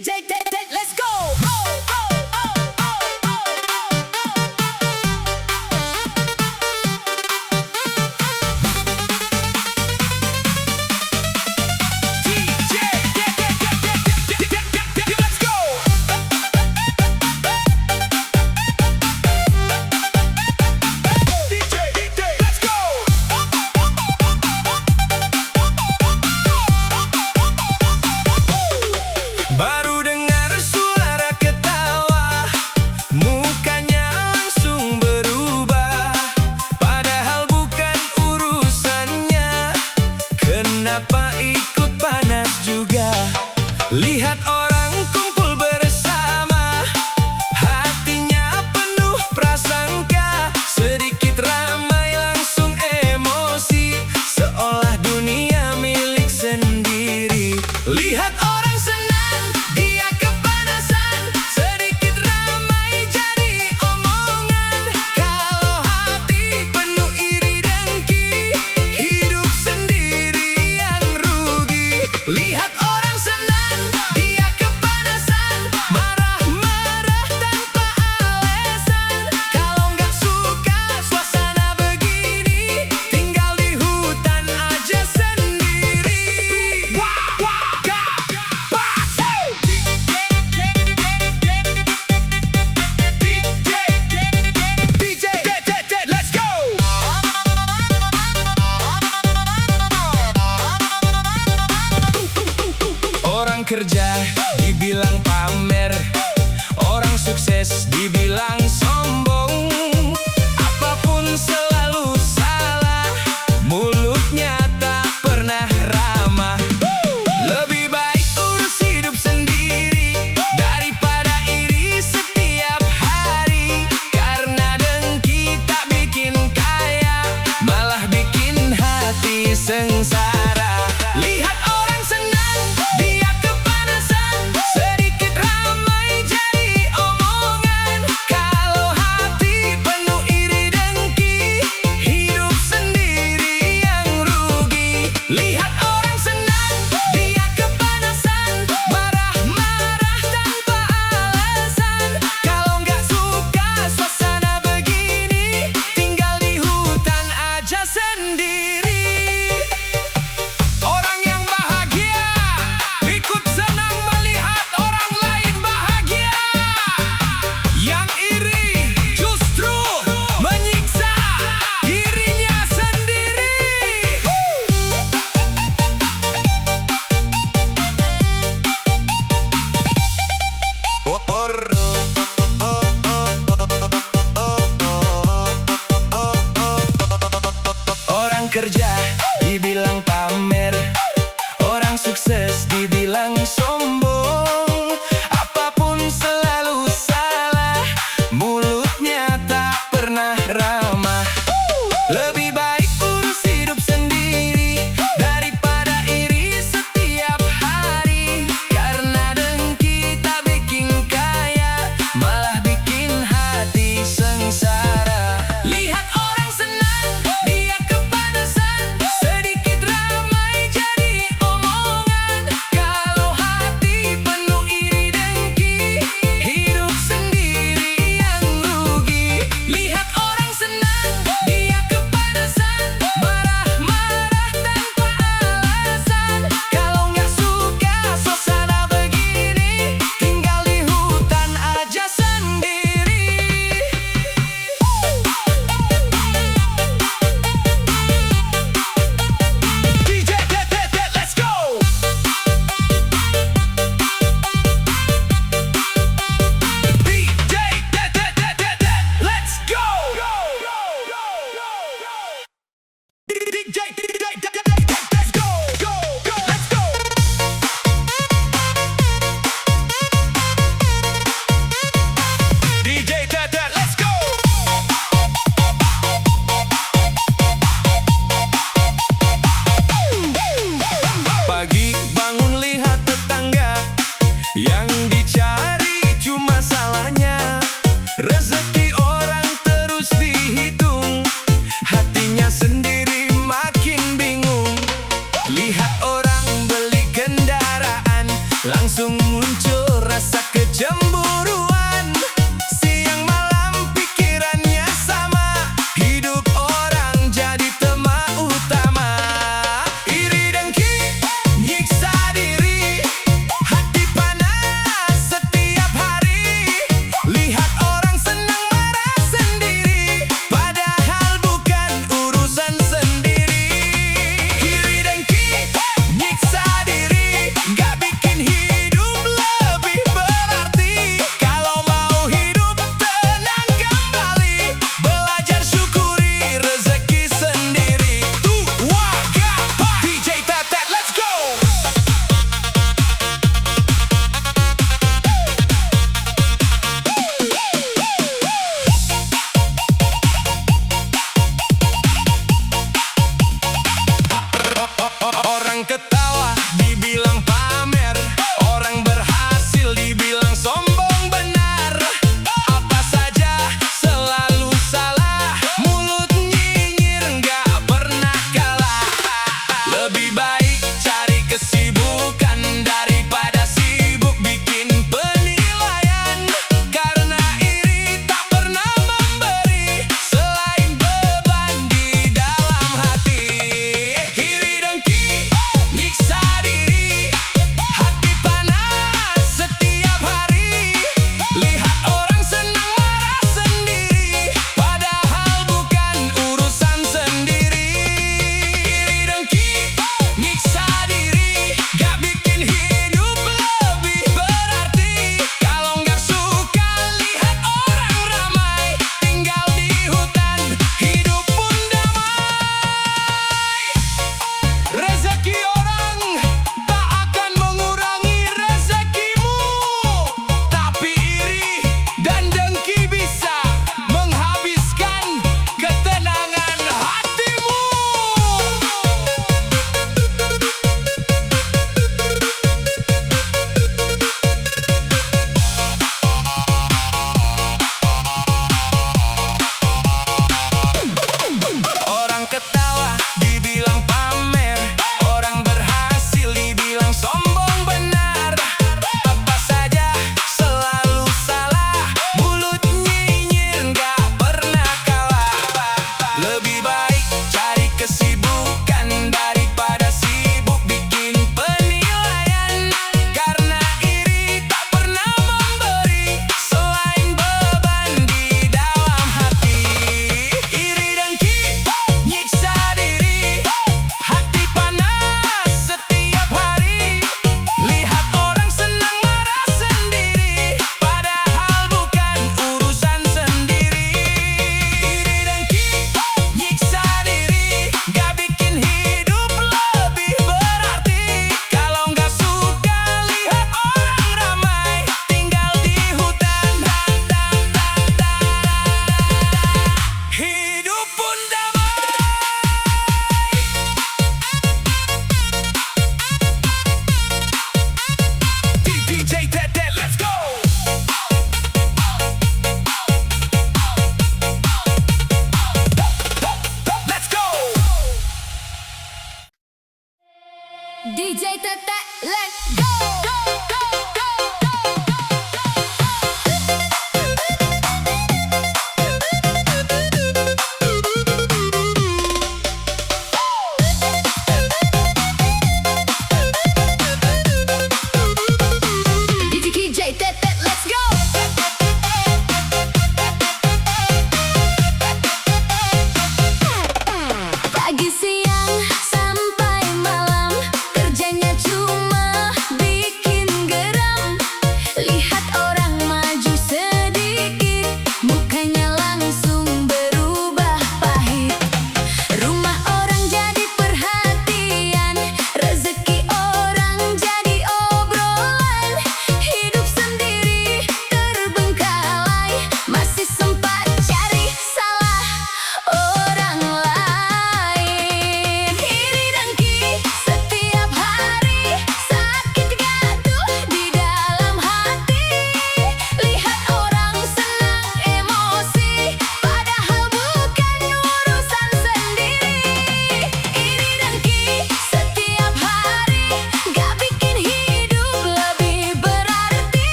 DJ let's go. Oh, oh, oh, oh, DJ let's go. DJ let's go. Baru dengar suara ketawa, mukanya langsung berubah. Padahal bukan urusannya, kenapa ikut panas juga? Lihat orang kumpul bersama, hatinya penuh prasangka. Sedikit ramai langsung emosi, seolah dunia milik sendiri. Lihat orang senang, dia kepanasan. Sedikit ramai jadi omongan. Kalau hati penuh iri dengki, hidup sendiri yang rugi. Lihat orang senang, dia kepanasan. Marah-marah tanpa alasan. Kalau nggak suka suasana begini, tinggal di hutan aja sendiri. Let's go. Orang kerja dibilang pamer, orang sukses dibilang sombong. Apapun selalu salah, mulutnya tak pernah ramah. Lebih baik urus hidup sendiri daripada iri setiap hari. Karena dengki tak bikin kaya, malah bikin hati sengsara. Lihat orang senang, dia kepanasan. Sedikit ramai jadi omongan. Kalau hati penuh iri dengki, hidup sendiri yang rugi. Lihat orang senang, dia kepanasan. Marah-marah tanpa alasan. Kalau nggak suka suasana begini, tinggal di hutan aja sendiri. Orang yang bahagia ikut senang melihat orang lain bahagia. Yang iri justru menyiksa dirinya sendiri. Orang kerja dibilang pamer, orang sukses dibilang sombong. Apapun selalu salah, mulutnya tak pernah ramah. Lebih baik urus hidup sendiri daripada iri setiap hari. Karena dengki tak bikin kaya, malah bikin hati sengsara. Lihat orang senang, dia kepanasan. Sedikit ramai jadi omongan. Kalau hati penuh iri dengki, hidup sendiri yang rugi. Lihat orang senang, dia kepanasan. Marah-marah tanpa alasan. Kalau nggak suka suasana begini, tinggal di hutan aja sendiri. DJ let's go. DJ let's go. DJ let's go. Let's go. DJ let's go. Pagi bangun lihat tetangga, yang dicari cuma salahnya. Rezeki orang terus dihitung, hatinya sendiri makin bingung. Lihat orang beli kendaraan, langsung muncul rasa kecemburuan. Siang malam pikirannya sama, hidup orang jadi tema utama. Iri dengki nyiksa diri, hati panas setiap hari. Lihat orang senang marah sendiri, padahal bukan urusan sendiri. Iri dengki nyiksa diri, gak bikin hidup lebih berarti. Kalau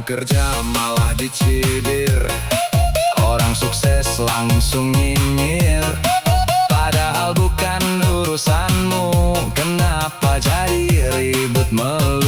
kerja malah dicibir, orang sukses langsung nyinyir. Padahal bukan urusanmu, kenapa jadi ribut melulu?